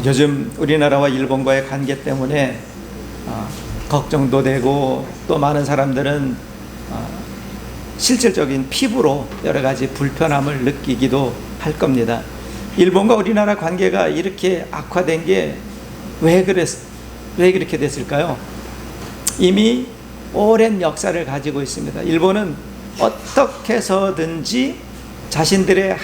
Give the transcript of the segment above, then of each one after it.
요즘 우리나라와 일본과의 관계 때문에 걱정도 되고, 또 많은 사람들은 실질적인 피부로 여러 가지 불편함을 느끼기도 할 겁니다. 일본과 우리나라 관계가 이렇게 악화된 게 왜 그렇게 됐을까요? 이미 오랜 역사를 가지고 있습니다. 일본은 어떻게 해서든지 자신들의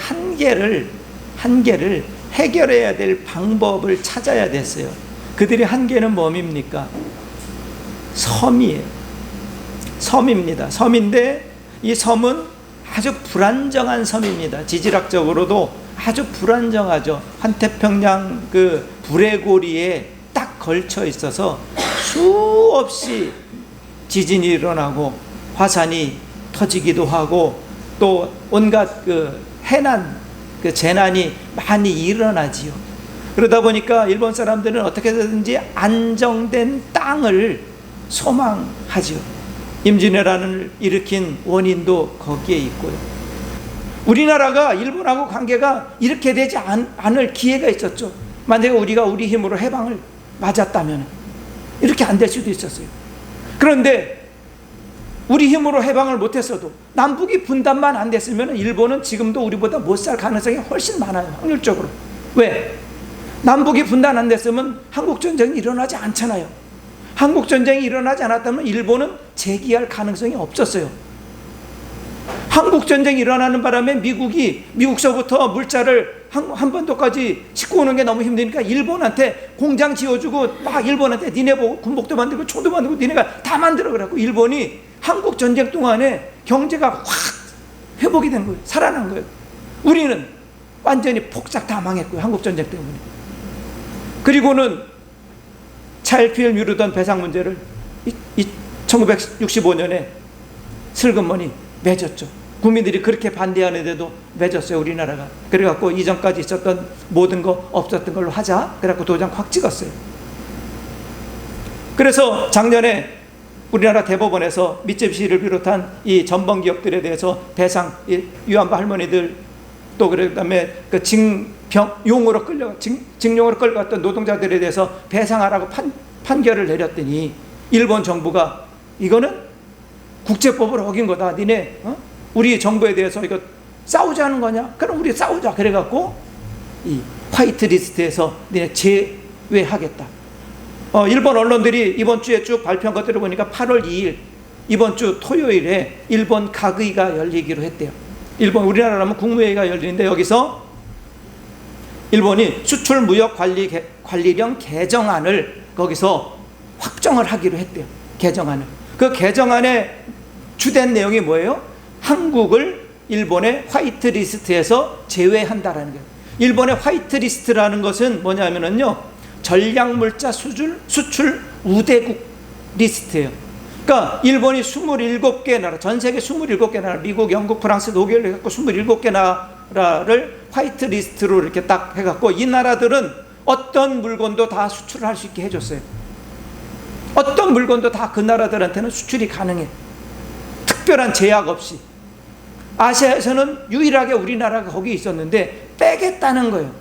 한계를 해결해야 될 방법을 찾아야 됐어요. 그들의 한계는 뭡니까? 섬이에요. 섬입니다. 섬인데 이 섬은 아주 불안정한 섬입니다. 지질학적으로도 아주 불안정하죠. 환태평양 그 불레고리에 딱 걸쳐 있어서 수없이 지진이 일어나고 화산이 터지기도 하고, 또 온갖 해난 재난이 많이 일어나지요. 그러다 보니까 일본 사람들은 어떻게든지 안정된 땅을 소망하지요. 임진왜란을 일으킨 원인도 거기에 있고요. 우리나라가 일본하고 관계가 이렇게 되지 않을 기회가 있었죠. 만약에 우리가 우리 힘으로 해방을 맞았다면 이렇게 안 될 수도 있었어요. 그런데 우리 힘으로 해방을 못했어도 남북이 분단만 안 됐으면 일본은 지금도 우리보다 못 살 가능성이 훨씬 많아요. 확률적으로. 왜? 남북이 분단 안 됐으면 한국전쟁이 일어나지 않잖아요. 한국전쟁이 일어나지 않았다면 일본은 재기할 가능성이 없었어요. 한국전쟁이 일어나는 바람에 미국서부터 물자를 한반도까지 싣고 오는 게 너무 힘드니까 일본한테 공장 지어주고 막 일본한테 니네 보고 군복도 만들고 초도 만들고 니네가 다 만들어 그래갖고 일본이 한국전쟁 동안에 경제가 확 회복이 된 거예요. 살아난 거예요. 우리는 완전히 폭삭 다 망했고요. 한국전쟁 때문에. 그리고는 차일피일 미루던 배상 문제를 1965년에 슬그머니 맺었죠. 국민들이 그렇게 반대하는데도 맺었어요. 우리나라가. 그래갖고 이전까지 있었던 모든 거 없었던 걸로 하자. 그래갖고 도장 확 찍었어요. 그래서 작년에 우리나라 대법원에서 미쯔비시를 비롯한 이 전범 기업들에 대해서 배상, 위안부 할머니들, 또 그다음에 징용으로 끌려갔던 노동자들에 대해서 배상하라고 판결을 내렸더니 일본 정부가 이거는 국제법을 어긴 거다. 니네 우리 정부에 대해서 이거 싸우자는 거냐? 그럼 우리 싸우자. 그래갖고 이 화이트 리스트에서 니네 제외하겠다. 일본 언론들이 이번 주에 쭉 발표한 것들을 보니까 8월 2일 이번 주 토요일에 일본 가의가 열리기로 했대요. 우리나라라면 국무회의가 열리는데 여기서 일본이 수출 무역 관리령 개정안을 거기서 확정을 하기로 했대요. 개정안을. 그 개정안의 주된 내용이 뭐예요? 한국을 일본의 화이트 리스트에서 제외한다라는 거예요. 일본의 화이트 리스트라는 것은 뭐냐면요, 전략물자 수출 우대국 리스트예요. 그러니까 일본이 27개 나라, 전 세계 27개 나라, 미국, 영국, 프랑스, 독일 해갖고 27개 나라를 화이트 리스트로 이렇게 딱 해갖고 이 나라들은 어떤 물건도 다 수출을 할 수 있게 해줬어요. 어떤 물건도 다 그 나라들한테는 수출이 가능해. 특별한 제약 없이. 아시아에서는 유일하게 우리나라가 거기 있었는데 빼겠다는 거예요.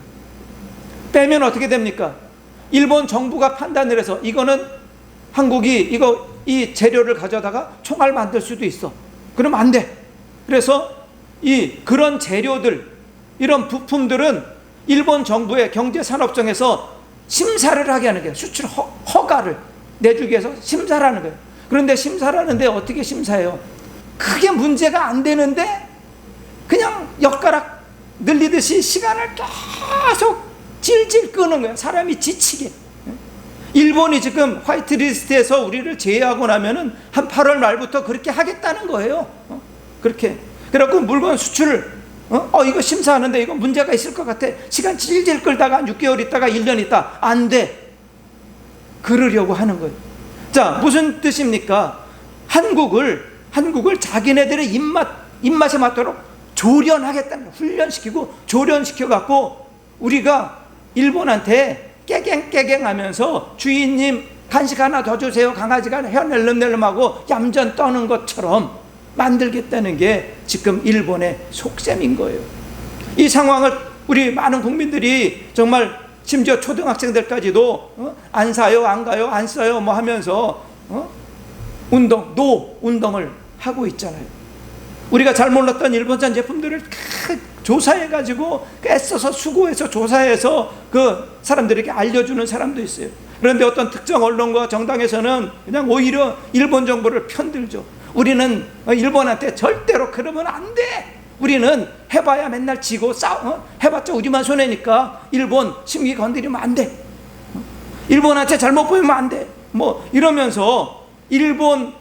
빼면 어떻게 됩니까? 일본 정부가 판단을 해서 이거는 한국이 이 재료를 가져다가 총알 만들 수도 있어. 그럼 안 돼. 그래서 그런 재료들, 이런 부품들은 일본 정부의 경제산업청에서 심사를 하게 하는 거예요. 수출 허가를 내주기 위해서 심사를 하는 거예요. 그런데 심사를 하는데 어떻게 심사해요? 그게 문제가 안 되는데 그냥 엿가락 늘리듯이 시간을 계속 질질 끄는 거예요. 사람이 지치게. 일본이 지금 화이트리스트에서 우리를 제외하고 나면은 한 8월 말부터 그렇게 하겠다는 거예요. 그렇게. 그래갖고 물건 수출을 이거 심사하는데 이거 문제가 있을 것 같아. 시간 질질 끌다가 한 6개월 있다가 1년 있다. 안 돼. 그러려고 하는 거예요. 자, 무슨 뜻입니까? 한국을 자기네들의 입맛에 맞도록 조련하겠다는 거예요. 훈련시키고 조련시켜갖고 우리가 일본한테 깨갱깨갱 하면서 주인님 간식 하나 더 주세요. 강아지가 혀 낼름낼름하고 얌전 떠는 것처럼 만들겠다는 게 지금 일본의 속셈인 거예요. 이 상황을 우리 많은 국민들이 정말 심지어 초등학생들까지도 안 사요, 안 가요, 안 써요 뭐 하면서 운동을 하고 있잖아요. 우리가 잘 몰랐던 일본산 제품들을 조사해가지고 애써서 수고해서 조사해서 그 사람들에게 알려주는 사람도 있어요. 그런데 어떤 특정 언론과 정당에서는 그냥 오히려 일본 정부를 편들죠. 우리는 일본한테 절대로 그러면 안 돼. 우리는 해봐야 맨날 지고 해봤자 우리만 손해니까 일본 심기 건드리면 안 돼. 일본한테 잘못 보이면 안 돼. 뭐 이러면서 일본을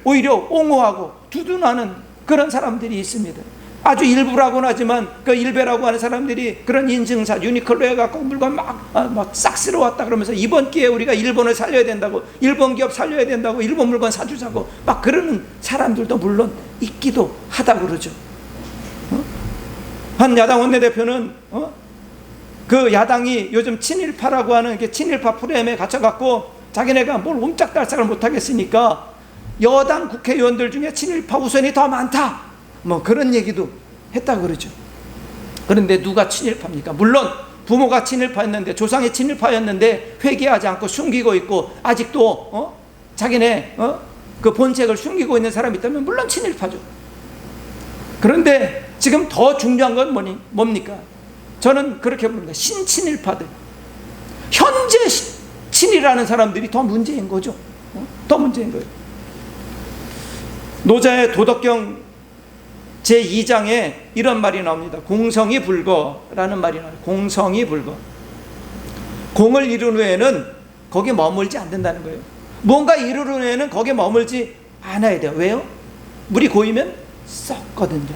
오히려 옹호하고 두둔하는 그런 사람들이 있습니다. 아주 일부라고는 하지만 그 일베라고 하는 사람들이 그런 인증샷 유니클로 해갖고 물건 막 싹 쓸어왔다 그러면서 이번 기회에 우리가 일본을 살려야 된다고, 일본 기업 살려야 된다고, 일본 물건 사주자고 막 그러는 사람들도 물론 있기도 하다 그러죠. 한 야당 원내대표는 그 야당이 요즘 친일파라고 하는 게 친일파 프레임에 갇혀갖고 자기네가 뭘 옴짝달싹을 못하겠으니까 여당 국회의원들 중에 친일파 우선이 더 많다 뭐 그런 얘기도 했다고 그러죠. 그런데 누가 친일파입니까? 물론 부모가 친일파였는데, 조상이 친일파였는데 회개하지 않고 숨기고 있고 아직도 자기네 그 본색을 숨기고 있는 사람이 있다면 물론 친일파죠. 그런데 지금 더 중요한 건 뭡니까? 저는 그렇게 부릅니다. 신친일파들, 현재 친이라는 사람들이 더 문제인 거죠. 더 문제인 거예요. 노자의 도덕경 제2장에 이런 말이 나옵니다. 공성이 불거라는 말이 나와요. 공성이 불거. 공을 이룬 후에는 거기에 머물지 않는다는 거예요. 뭔가 이룬 후에는 거기에 머물지 않아야 돼요. 왜요? 물이 고이면 썩거든요.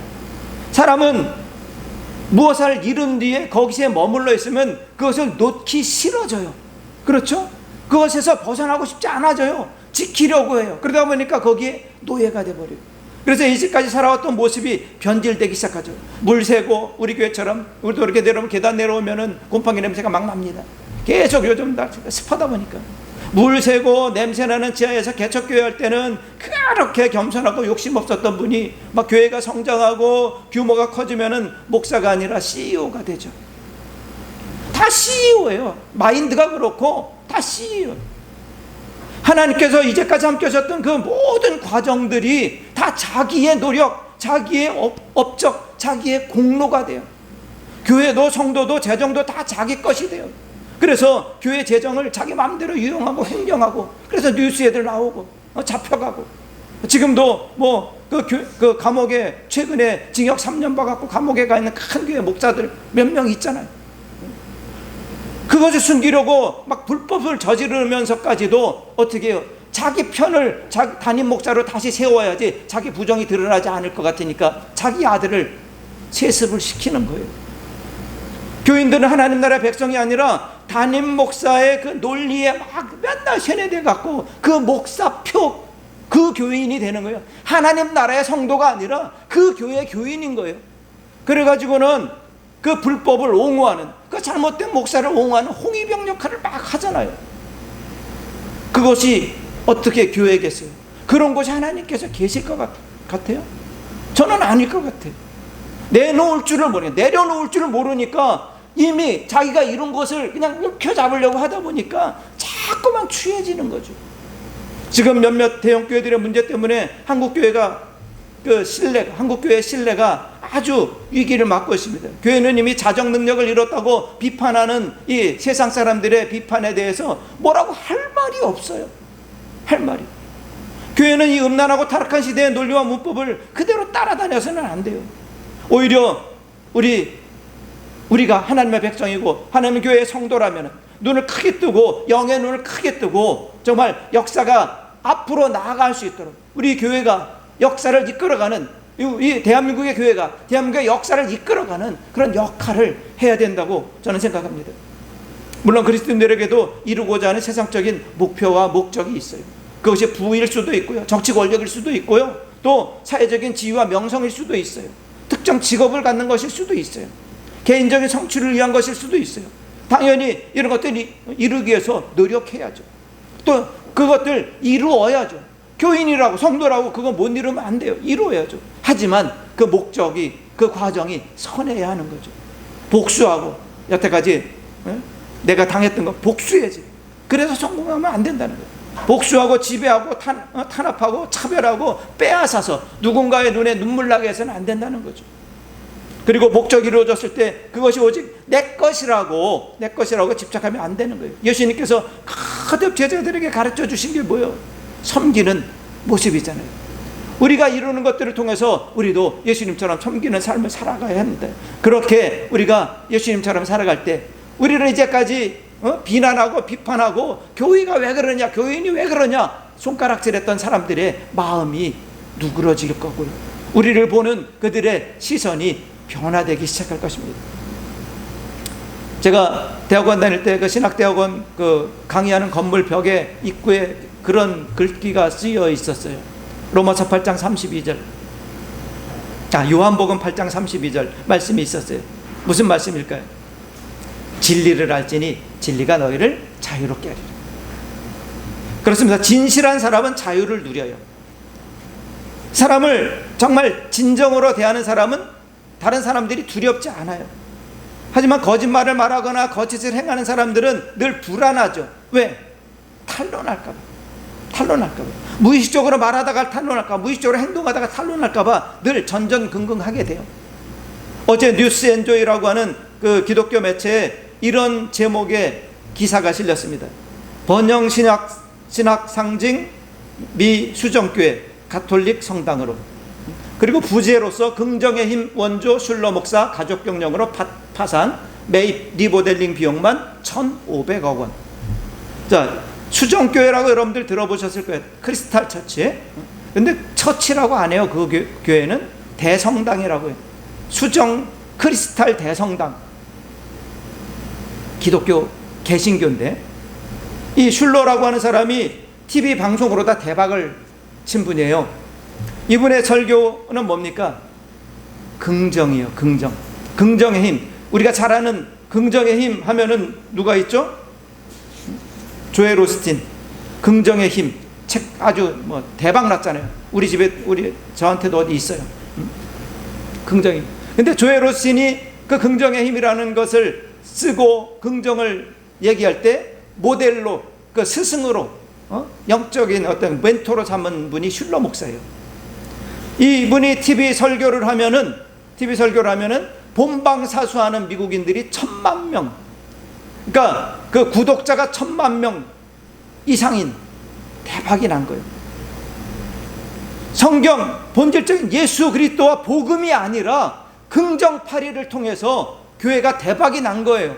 사람은 무엇을 이룬 뒤에 거기에 머물러 있으면 그것을 놓기 싫어져요. 그렇죠? 그것에서 벗어나고 싶지 않아져요. 지키려고 해요. 그러다 보니까 거기에 노예가 돼버려요. 그래서 이제까지 살아왔던 모습이 변질되기 시작하죠. 물 새고, 우리 교회처럼 우리도 이렇게 내려오면 계단 내려오면은 곰팡이 냄새가 막 납니다. 계속 요즘 날씨가 습하다 보니까 물 새고 냄새나는 지하에서 개척교회 할 때는 그렇게 겸손하고 욕심 없었던 분이 막 교회가 성장하고 규모가 커지면은 목사가 아니라 CEO가 되죠. 다 CEO예요. 마인드가 그렇고 다 CEO. 하나님께서 이제까지 함께 하셨던 그 모든 과정들이 다 자기의 노력, 자기의 업적, 자기의 공로가 돼요. 교회도 성도도 재정도 다 자기 것이 돼요. 그래서 교회 재정을 자기 마음대로 유용하고 횡령하고, 그래서 뉴스에들 나오고 잡혀가고, 지금도 뭐 그 감옥에 최근에 징역 3년 받았고 감옥에 가 있는 큰 교회 목사들 몇 명 있잖아요. 그것을 숨기려고 막 불법을 저지르면서까지도 어떻게 해요? 자기 편을 자기 담임 목사로 다시 세워야지 자기 부정이 드러나지 않을 것 같으니까 자기 아들을 세습을 시키는 거예요. 교인들은 하나님 나라의 백성이 아니라 담임 목사의 그 논리에 막 맨날 세뇌돼 갖고 그 목사표 그 교인이 되는 거예요. 하나님 나라의 성도가 아니라 그 교회의 교인인 거예요. 그래가지고는 그 불법을 옹호하는, 그 잘못된 목사를 옹호하는 홍위병 역할을 막 하잖아요. 그것이 어떻게 교회겠어요? 그런 곳이 하나님께서 계실 것 같아요? 저는 아닐 것 같아요. 내려놓을 줄을 모르니까 이미 자기가 이룬 것을 그냥 움켜잡으려고 하다 보니까 자꾸만 취해지는 거죠. 지금 몇몇 대형 교회들의 문제 때문에 한국교회가 한국교회의 신뢰가 아주 위기를 맞고 있습니다. 교회는 이미 자정 능력을 잃었다고 비판하는 이 세상 사람들의 비판에 대해서 뭐라고 할 말이 없어요. 할 말이. 교회는 이 음란하고 타락한 시대의 논리와 문법을 그대로 따라다녀서는 안 돼요. 오히려 우리가 하나님의 백성이고 하나님의 교회의 성도라면 눈을 크게 뜨고, 영의 눈을 크게 뜨고 정말 역사가 앞으로 나아갈 수 있도록 우리 교회가 역사를 이끌어가는, 이 대한민국의 교회가 대한민국의 역사를 이끌어가는 그런 역할을 해야 된다고 저는 생각합니다. 물론 그리스도인들에게도 이루고자 하는 세상적인 목표와 목적이 있어요. 그것이 부일 수도 있고요, 정치 권력일 수도 있고요, 또 사회적인 지위와 명성일 수도 있어요, 특정 직업을 갖는 것일 수도 있어요, 개인적인 성취를 위한 것일 수도 있어요. 당연히 이런 것들을 이루기 위해서 노력해야죠. 또 그것들 이루어야죠. 교인이라고 성도라고 그거 못 이루면 안 돼요. 이루어야죠. 하지만 그 목적이, 그 과정이 선해야 하는 거죠. 복수하고 여태까지 내가 당했던 거 복수해야지. 그래서 성공하면 안 된다는 거예요. 복수하고 지배하고 탄압하고 차별하고 빼앗아서 누군가의 눈에 눈물 나게 해서는 안 된다는 거죠. 그리고 목적이 이루어졌을 때 그것이 오직 내 것이라고 집착하면 안 되는 거예요. 예수님께서 거듭 제자들에게 가르쳐 주신 게 뭐예요? 섬기는 모습이잖아요. 우리가 이루는 것들을 통해서 우리도 예수님처럼 섬기는 삶을 살아가야 합니다. 그렇게 우리가 예수님처럼 살아갈 때 우리는 이제까지 비난하고 비판하고 교회가 왜 그러냐, 교인이 왜 그러냐 손가락질했던 사람들의 마음이 누그러질 거고요. 우리를 보는 그들의 시선이 변화되기 시작할 것입니다. 제가 대학원 다닐 때 그 신학대학원 그 강의하는 건물 벽에 입구에 그런 글귀가 쓰여 있었어요. 로마서 8장 32절. 요한복음 8장 32절 말씀이 있었어요. 무슨 말씀일까요? 진리를 알지니 진리가 너희를 자유롭게 하리라. 그렇습니다. 진실한 사람은 자유를 누려요. 사람을 정말 진정으로 대하는 사람은 다른 사람들이 두렵지 않아요. 하지만 거짓말을 말하거나 거짓을 행하는 사람들은 늘 불안하죠. 왜? 탄론할까 봐. 무의식적으로 말하다가 탄론할까 봐, 무의식적으로 행동하다가 탄론할까 봐 늘 전전긍긍하게 돼요. 어제 뉴스엔조이라고 하는 그 기독교 매체에 이런 제목의 기사가 실렸습니다. 번영 신학 상징 미 수정교회 가톨릭 성당으로, 그리고 부재로서 긍정의 힘 원조 슐러 목사 가족 경영으로 파산, 매입 리모델링 비용만 1,500억 원. 자, 수정교회라고 여러분들 들어보셨을 거예요. 크리스탈 처치. 근데 처치라고 안 해요. 그 교회는 대성당이라고 해요. 수정 크리스탈 대성당. 기독교 개신교인데, 이 슐러라고 하는 사람이 TV 방송으로 다 대박을 친 분이에요. 이분의 설교는 뭡니까? 긍정이에요. 긍정의 힘. 우리가 잘 아는 긍정의 힘 하면은 누가 있죠? 조엘 오스틴 긍정의 힘 책 아주 대박 났잖아요. 우리 집에 저한테도 어디 있어요. 긍정의 힘. 근데 조엘 오스틴이 그 긍정의 힘이라는 것을 쓰고 긍정을 얘기할 때 모델로, 그 스승으로 영적인 어떤 멘토로 삼은 분이 슐러 목사예요. 이분이 TV 설교를 하면은 본방사수하는 미국인들이 1,000만 명, 그러니까 그 구독자가 1,000만 명 이상인 대박이 난 거예요. 성경 본질적인 예수 그리스도와 복음이 아니라 긍정파리를 통해서 교회가 대박이 난 거예요.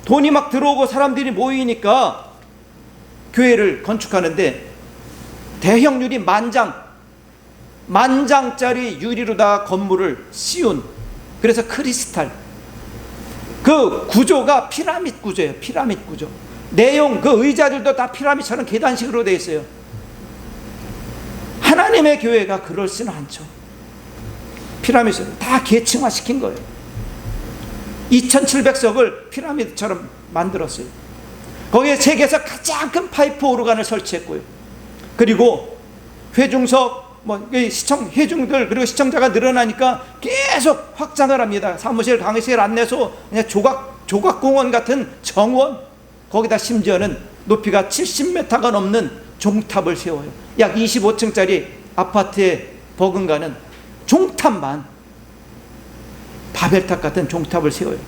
돈이 막 들어오고 사람들이 모이니까 교회를 건축하는데 대형률이 만장짜리 유리로 다 건물을 씌운, 그래서 크리스탈, 그 구조가 피라밋 구조예요. 피라밋 구조. 내용, 그 의자들도 다 피라밋처럼 계단식으로 되어 있어요. 하나님의 교회가 그럴지는 않죠. 피라밋으로 다 계층화 시킨 거예요. 2,700석을 피라밋처럼 만들었어요. 거기에 세계에서 가장 큰 파이프 오르간을 설치했고요. 그리고 회중석, 회중들, 그리고 시청자가 늘어나니까 계속 확장을 합니다. 사무실, 강의실 안내소, 그냥 조각공원 같은 정원, 거기다 심지어는 높이가 70m가 넘는 종탑을 세워요. 약 25층짜리 아파트에 버금가는 종탑만, 바벨탑 같은 종탑을 세워요.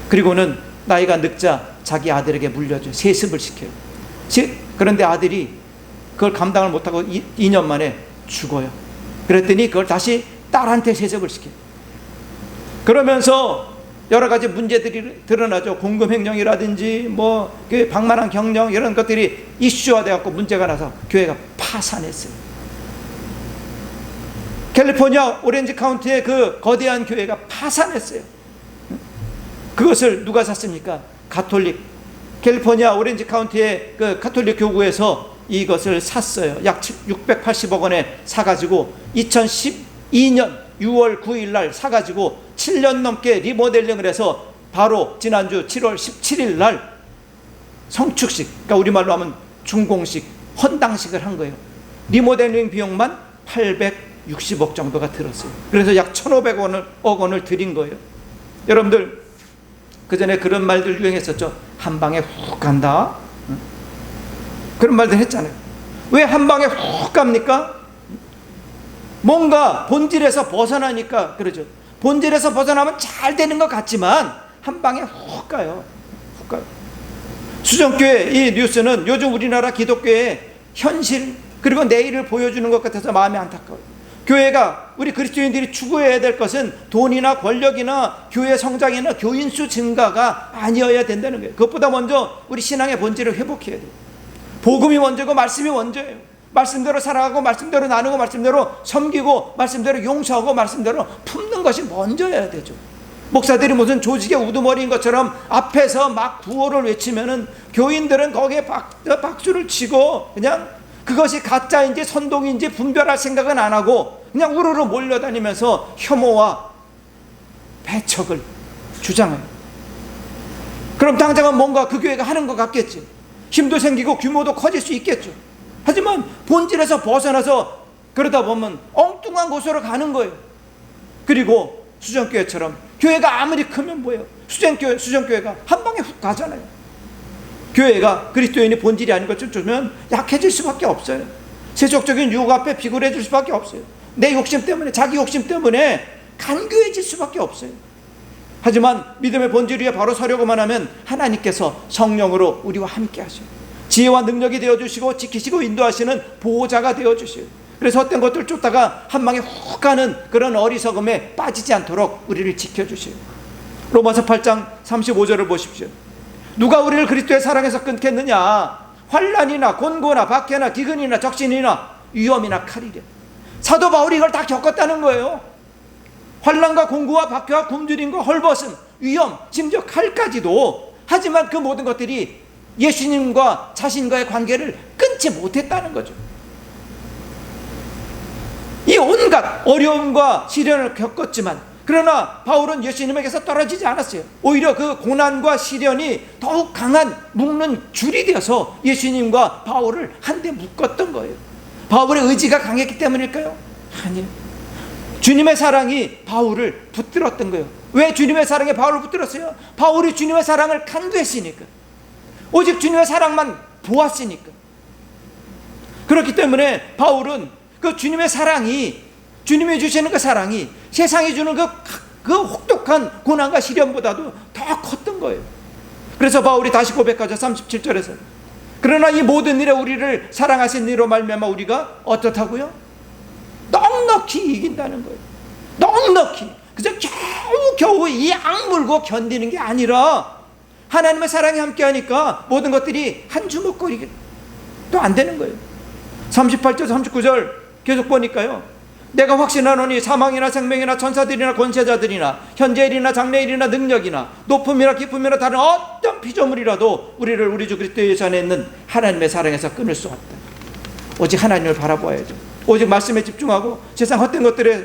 그리고는 나이가 늙자 자기 아들에게 물려줘요. 세습을 시켜요. 그런데 아들이 그걸 감당을 못하고 2년 만에 죽어요. 그랬더니 그걸 다시 딸한테 세습을 시켜요. 그러면서 여러 가지 문제들이 드러나죠. 공금횡령이라든지 그 방만한 경영, 이런 것들이 이슈화되어서 문제가 나서 교회가 파산했어요. 캘리포니아 오렌지 카운티의 그 거대한 교회가 파산했어요. 그것을 누가 샀습니까? 캘리포니아 오렌지 카운티의 그 가톨릭 교구에서 이것을 샀어요. 약 680억 원에 사가지고 2012년 6월 9일 날 사가지고 7년 넘게 리모델링을 해서 바로 지난주 7월 17일 날 성축식, 그러니까 우리말로 하면 준공식, 헌당식을 한 거예요. 리모델링 비용만 860억 정도가 들었어요. 그래서 약 1,500억 원을 들인 거예요. 여러분들, 그 전에 그런 말들 유행했었죠. 한 방에 훅 간다. 그런 말들 했잖아요. 왜 한 방에 훅 갑니까? 뭔가 본질에서 벗어나니까 그러죠. 본질에서 벗어나면 잘 되는 것 같지만 한 방에 훅 가요. 훅 가요. 수정교회 이 뉴스는 요즘 우리나라 기독교의 현실 그리고 내일을 보여주는 것 같아서 마음이 안타까워요. 교회가 우리 그리스도인들이 추구해야 될 것은 돈이나 권력이나 교회 성장이나 교인 수 증가가 아니어야 된다는 거예요. 그것보다 먼저 우리 신앙의 본질을 회복해야 돼요. 복음이 먼저고 말씀이 먼저예요. 말씀대로 살아가고 말씀대로 나누고 말씀대로 섬기고 말씀대로 용서하고 말씀대로 품는 것이 먼저여야 되죠. 목사들이 무슨 조직의 우두머리인 것처럼 앞에서 막 구호를 외치면은 교인들은 거기에 박수를 치고 그냥 그것이 가짜인지 선동인지 분별할 생각은 안 하고 그냥 우르르 몰려다니면서 혐오와 배척을 주장해요. 그럼 당장은 뭔가 그 교회가 하는 것 같겠지. 힘도 생기고 규모도 커질 수 있겠죠. 하지만 본질에서 벗어나서 그러다 보면 엉뚱한 곳으로 가는 거예요. 그리고 수정교회처럼 교회가 아무리 크면 뭐예요? 수정교회가 한 방에 훅 가잖아요. 교회가 그리스도인의 본질이 아닌 것을 주면 약해질 수밖에 없어요. 세속적인 유혹 앞에 비굴해질 수밖에 없어요. 내 욕심 때문에 자기 욕심 때문에 간교해질 수밖에 없어요. 하지만 믿음의 본질 위에 바로 서려고만 하면 하나님께서 성령으로 우리와 함께 하셔요. 지혜와 능력이 되어주시고 지키시고 인도하시는 보호자가 되어주셔요. 그래서 헛된 것들 쫓다가 한 방에 훅 가는 그런 어리석음에 빠지지 않도록 우리를 지켜주셔요. 로마서 8장 35절을 보십시오. 누가 우리를 그리스도의 사랑에서 끊겠느냐? 환난이나 곤고나 박해나 기근이나 적신이나 위험이나 칼이랴. 사도 바울이 이걸 다 겪었다는 거예요. 환난과 공고와 박해와 굶주림과 헐벗음, 위험, 심지어 칼까지도. 하지만 그 모든 것들이 예수님과 자신과의 관계를 끊지 못했다는 거죠. 이 온갖 어려움과 시련을 겪었지만 그러나 바울은 예수님에게서 떨어지지 않았어요. 오히려 그 고난과 시련이 더욱 강한 묶는 줄이 되어서 예수님과 바울을 한데 묶었던 거예요. 바울의 의지가 강했기 때문일까요? 아니에요. 주님의 사랑이 바울을 붙들었던 거예요. 왜 주님의 사랑이 바울을 붙들었어요? 바울이 주님의 사랑을 간구했으니까. 오직 주님의 사랑만 보았으니까. 그렇기 때문에 바울은 그 주님의 사랑이, 주님이 주시는 그 사랑이 세상이 주는 그 혹독한 고난과 시련보다도 더 컸던 거예요. 그래서 바울이 다시 고백하죠. 37절에서. 그러나 이 모든 일에 우리를 사랑하신 이로 말미암아 우리가 어떻다고요? 넉넉히 이긴다는 거예요. 넉넉히. 그저 겨우 이 악물고 견디는 게 아니라 하나님의 사랑이 함께하니까 모든 것들이 한 주먹거리도 안 되는 거예요. 38절 39절 계속 보니까요. 내가 확신하노니 사망이나 생명이나 천사들이나 권세자들이나 현재일이나 장래일이나 능력이나 높음이나 깊음이나 다른 어떤 피조물이라도 우리를 우리 주 그리스도 예수 안에 있는 하나님의 사랑에서 끊을 수 없다. 오직 하나님을 바라보아야죠. 오직 말씀에 집중하고 세상 헛된 것들에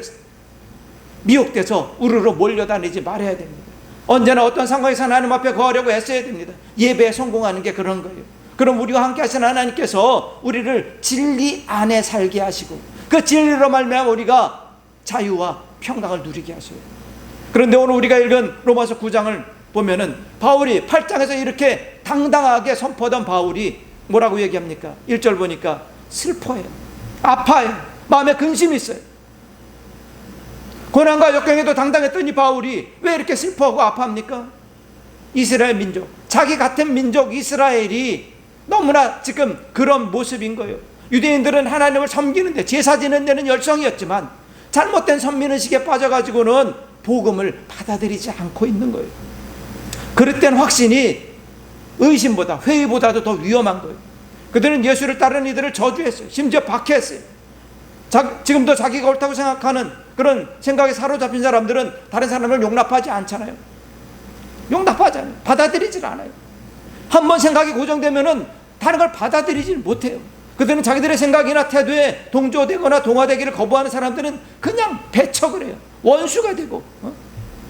미혹돼서 우르르 몰려다니지 말아야 됩니다. 언제나 어떤 상황에서 하나님 앞에 거하려고 애써야 됩니다. 예배에 성공하는 게 그런 거예요. 그럼 우리와 함께 하신 하나님께서 우리를 진리 안에 살게 하시고 그 진리로 말미암아 우리가 자유와 평강을 누리게 하셔요. 그런데 오늘 우리가 읽은 로마서 9장을 보면은 바울이 8장에서 이렇게 당당하게 선포하던 바울이 뭐라고 얘기합니까? 1절 보니까 슬퍼해요. 아파요. 마음에 근심이 있어요. 고난과 역경에도 당당했던 이 바울이 왜 이렇게 슬퍼하고 아파합니까? 이스라엘 민족, 자기 같은 민족 이스라엘이 너무나 지금 그런 모습인 거예요. 유대인들은 하나님을 섬기는데 제사 지는 데는 열성이었지만 잘못된 선민의식에 빠져가지고는 복음을 받아들이지 않고 있는 거예요. 그릇된 확신이 의심보다 회의보다도 더 위험한 거예요. 그들은 예수를 따르는 이들을 저주했어요. 심지어 박해했어요. 지금도 자기가 옳다고 생각하는 그런 생각에 사로잡힌 사람들은 다른 사람을 용납하지 않잖아요. 용납하지 않아요. 받아들이질 않아요. 한번 생각이 고정되면은 다른 걸 받아들이질 못해요. 그들은 자기들의 생각이나 태도에 동조되거나 동화되기를 거부하는 사람들은 그냥 배척을 해요. 원수가 되고.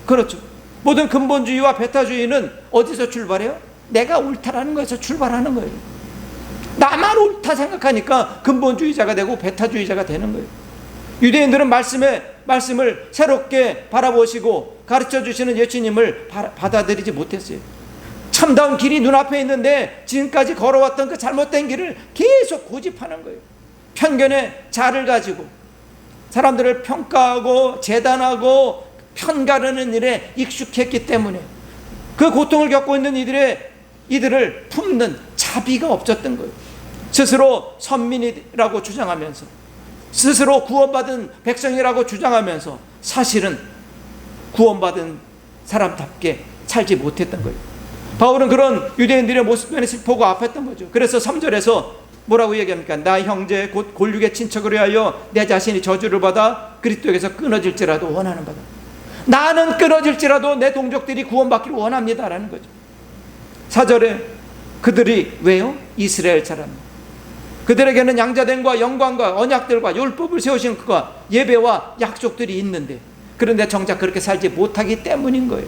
그렇죠. 모든 근본주의와 배타주의는 어디서 출발해요? 내가 옳다라는 것에서 출발하는 거예요. 나만 옳다 생각하니까 근본주의자가 되고 배타주의자가 되는 거예요. 유대인들은 말씀에 말씀을 새롭게 바라보시고 가르쳐 주시는 예수님을 받아들이지 못했어요. 참다운 길이 눈앞에 있는데 지금까지 걸어왔던 그 잘못된 길을 계속 고집하는 거예요. 편견의 자를 가지고 사람들을 평가하고 재단하고 편가르는 일에 익숙했기 때문에 그 고통을 겪고 있는 이들을 품는 자비가 없었던 거예요. 스스로 선민이라고 주장하면서, 스스로 구원받은 백성이라고 주장하면서 사실은 구원받은 사람답게 살지 못했던 거예요. 바울은 그런 유대인들의 모습 변에 슬프고 아팠던 거죠. 그래서 3절에서 뭐라고 얘기합니까? 나 형제 곧 골육의 친척을 위하여 내 자신이 저주를 받아 그리스도에게서 끊어질지라도 원하는 바다. 나는 끊어질지라도 내 동족들이 구원받기를 원합니다라는 거죠. 4절에 그들이 왜요? 이스라엘 사람, 그들에게는 양자됨과 영광과 언약들과 율법을 세우신 그가 예배와 약속들이 있는데, 그런데 정작 그렇게 살지 못하기 때문인 거예요.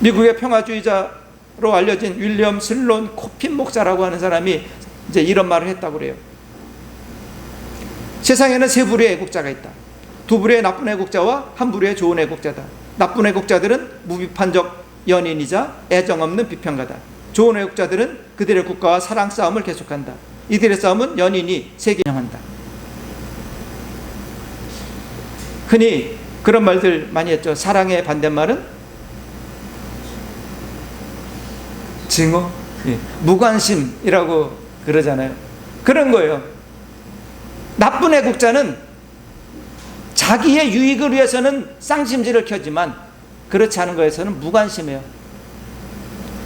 미국의 평화주의자로 알려진 윌리엄 슬론 코핀 목사라고 하는 사람이 이제 이런 말을 했다고 그래요. 세상에는 세 부류의 애국자가 있다. 두 부류의 나쁜 애국자와 한 부류의 좋은 애국자다. 나쁜 애국자들은 무비판적 연인이자 애정 없는 비평가다. 좋은 애국자들은 그들의 국가와 사랑 싸움을 계속한다. 이들의 싸움은 연인이 세계형한다. 흔히 그런 말들 많이 했죠. 사랑의 반대말은 증오, 무관심이라고 그러잖아요. 그런 거예요. 나쁜 애국자는 자기의 유익을 위해서는 쌍심지를 켜지만 그렇지 않은 거에서는 무관심해요.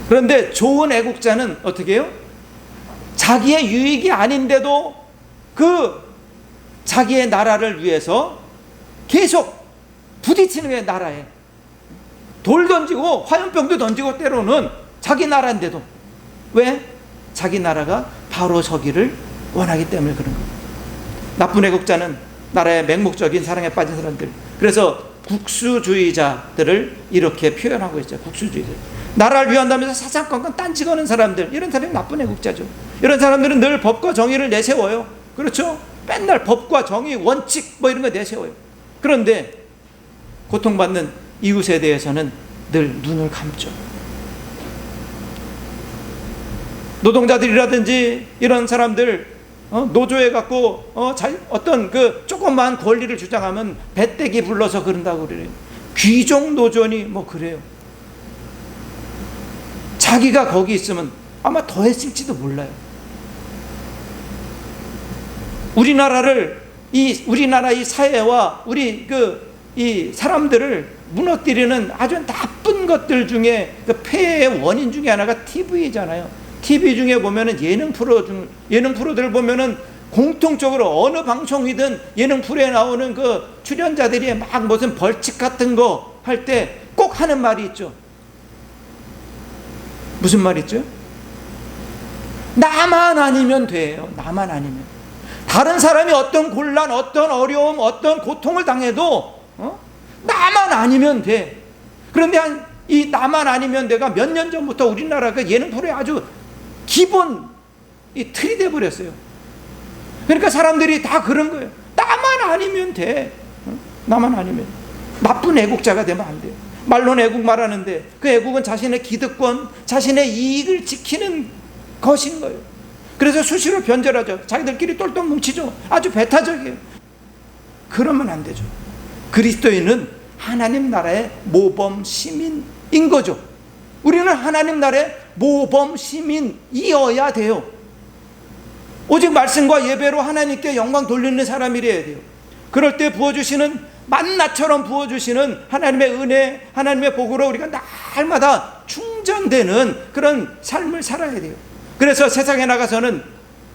그런데 좋은 애국자는 어떻게 해요? 자기의 유익이 아닌데도 그 자기의 나라를 위해서 계속 부딪히는 게 나라에 돌 던지고 화염병도 던지고 때로는 자기 나라인데도. 왜? 자기 나라가 바로 서기를 원하기 때문에 그런 거예요. 나쁜 애국자는 나라의 맹목적인 사랑에 빠진 사람들, 그래서 국수주의자들을 이렇게 표현하고 있죠. 국수주의자, 나라를 위한다면서 사상권과 딴지 거는 사람들, 이런 사람이 나쁜 애국자죠. 이런 사람들은 늘 법과 정의를 내세워요. 그렇죠? 맨날 법과 정의, 원칙 뭐 이런 거 내세워요. 그런데 고통받는 이웃에 대해서는 늘 눈을 감죠. 노동자들이라든지 이런 사람들 노조에 갖고 어떤 그 조그만 권리를 주장하면 배때기 불러서 그런다고 그래요. 귀족 노조니 뭐 그래요. 자기가 거기 있으면 아마 더 했을지도 몰라요. 우리나라를 우리나라 이 사회와 우리 이 사람들을 무너뜨리는 아주 나쁜 것들 중에 그 폐해의 원인 중에 하나가 TV잖아요. TV 중에 보면은 예능 프로들을 보면은 공통적으로 어느 방송이든 예능 프로에 나오는 그 출연자들이 막 무슨 벌칙 같은 거 할 때 꼭 하는 말이 있죠. 무슨 말 있죠? 나만 아니면 돼요. 나만 아니면. 다른 사람이 어떤 곤란, 어떤 어려움, 어떤 고통을 당해도 나만 아니면 돼. 그런데 이 나만 아니면 돼가 몇 년 전부터 우리나라 그 예능 프로에 아주 기본 이 틀이 돼버렸어요. 그러니까 사람들이 다 그런 거예요. 나만 아니면 돼. 나만 아니면. 나쁜 애국자가 되면 안 돼요. 말로는 애국 말하는데 그 애국은 자신의 기득권, 자신의 이익을 지키는 것인 거예요. 그래서 수시로 변절하죠. 자기들끼리 똘똘 뭉치죠. 아주 배타적이에요. 그러면 안 되죠. 그리스도인은 하나님 나라의 모범 시민인 거죠. 우리는 하나님 나라의 모범 시민이어야 돼요. 오직 말씀과 예배로 하나님께 영광 돌리는 사람이래야 돼요. 그럴 때 부어주시는 만나처럼 부어주시는 하나님의 은혜, 하나님의 복으로 우리가 날마다 충전되는 그런 삶을 살아야 돼요. 그래서 세상에 나가서는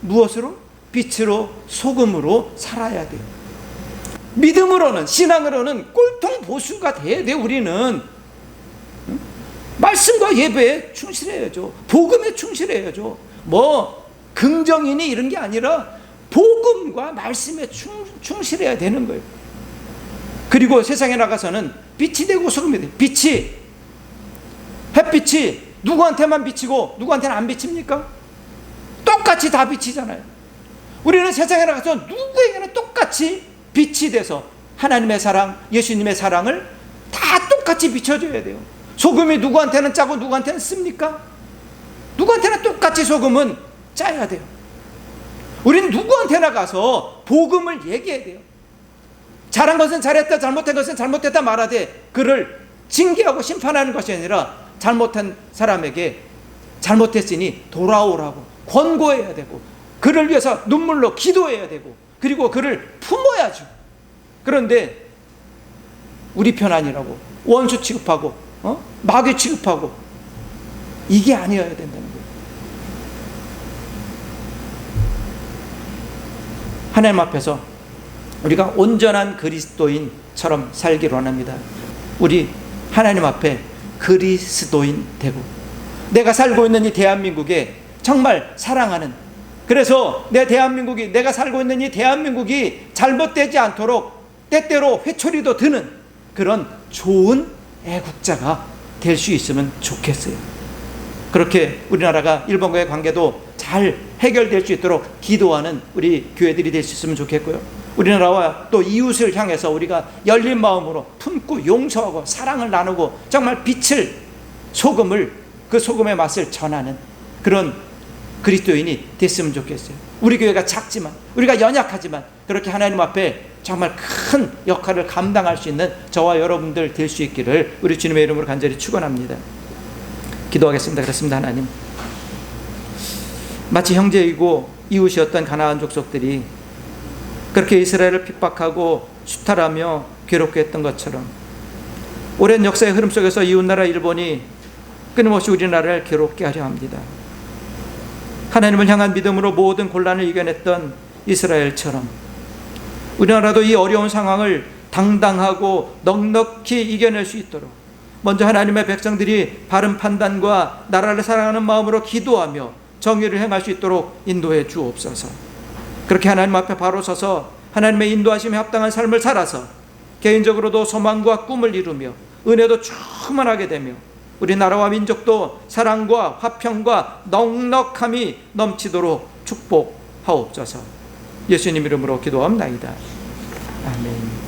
무엇으로? 빛으로, 소금으로 살아야 돼요. 믿음으로는, 신앙으로는 꼴통 보수가 돼야 돼요. 우리는 말씀과 예배에 충실해야죠. 복음에 충실해야죠. 뭐 긍정이니 이런 게 아니라 복음과 말씀에 충실해야 되는 거예요. 그리고 세상에 나가서는 빛이 되고 소금이 돼요. 햇빛이 누구한테만 비치고 누구한테는 안 비칩니까? 똑같이 다 비치잖아요. 우리는 세상에 나가서 누구에게나 똑같이 빛이 돼서 하나님의 사랑, 예수님의 사랑을 다 똑같이 비춰줘야 돼요. 소금이 누구한테는 짜고 누구한테는 씁니까? 누구한테나 똑같이 소금은 짜야 돼요. 우리는 누구한테나 가서 복음을 얘기해야 돼요. 잘한 것은 잘했다, 잘못한 것은 잘못했다 말하되 그를 징계하고 심판하는 것이 아니라 잘못한 사람에게 잘못했으니 돌아오라고 권고해야 되고, 그를 위해서 눈물로 기도해야 되고, 그리고 그를 품어야죠. 그런데 우리 편 아니라고 원수 취급하고 마귀 취급하고, 이게 아니어야 된다는 거예요. 하나님 앞에서 우리가 온전한 그리스도인처럼 살기를 원합니다. 우리 하나님 앞에 그리스도인 되고, 내가 살고 있는 이 대한민국에 정말 사랑하는, 그래서 내가 살고 있는 이 대한민국이 잘못되지 않도록 때때로 회초리도 드는 그런 좋은 애국자가 될 수 있으면 좋겠어요. 그렇게 우리나라가 일본과의 관계도 잘 해결될 수 있도록 기도하는 우리 교회들이 될 수 있으면 좋겠고요. 우리나라와 또 이웃을 향해서 우리가 열린 마음으로 품고 용서하고 사랑을 나누고 정말 빛을, 소금을, 그 소금의 맛을 전하는 그런 그리스도인이 됐으면 좋겠어요. 우리 교회가 작지만, 우리가 연약하지만 그렇게 하나님 앞에 정말 큰 역할을 감당할 수 있는 저와 여러분들 될 수 있기를 우리 주님의 이름으로 간절히 축원합니다. 기도하겠습니다. 그렇습니다. 하나님, 마치 형제이고 이웃이었던 가나안 족속들이 그렇게 이스라엘을 핍박하고 수탈하며 괴롭게 했던 것처럼 오랜 역사의 흐름 속에서 이웃나라 일본이 끊임없이 우리나라를 괴롭게 하려 합니다. 하나님을 향한 믿음으로 모든 곤란을 이겨냈던 이스라엘처럼 우리나라도 이 어려운 상황을 당당하고 넉넉히 이겨낼 수 있도록 먼저 하나님의 백성들이 바른 판단과 나라를 사랑하는 마음으로 기도하며 정의를 행할 수 있도록 인도해 주옵소서. 그렇게 하나님 앞에 바로 서서 하나님의 인도하심에 합당한 삶을 살아서 개인적으로도 소망과 꿈을 이루며 은혜도 충만하게 되며 우리 나라와 민족도 사랑과 화평과 넉넉함이 넘치도록 축복하옵소서. 예수님 이름으로 기도합나이다. 아멘.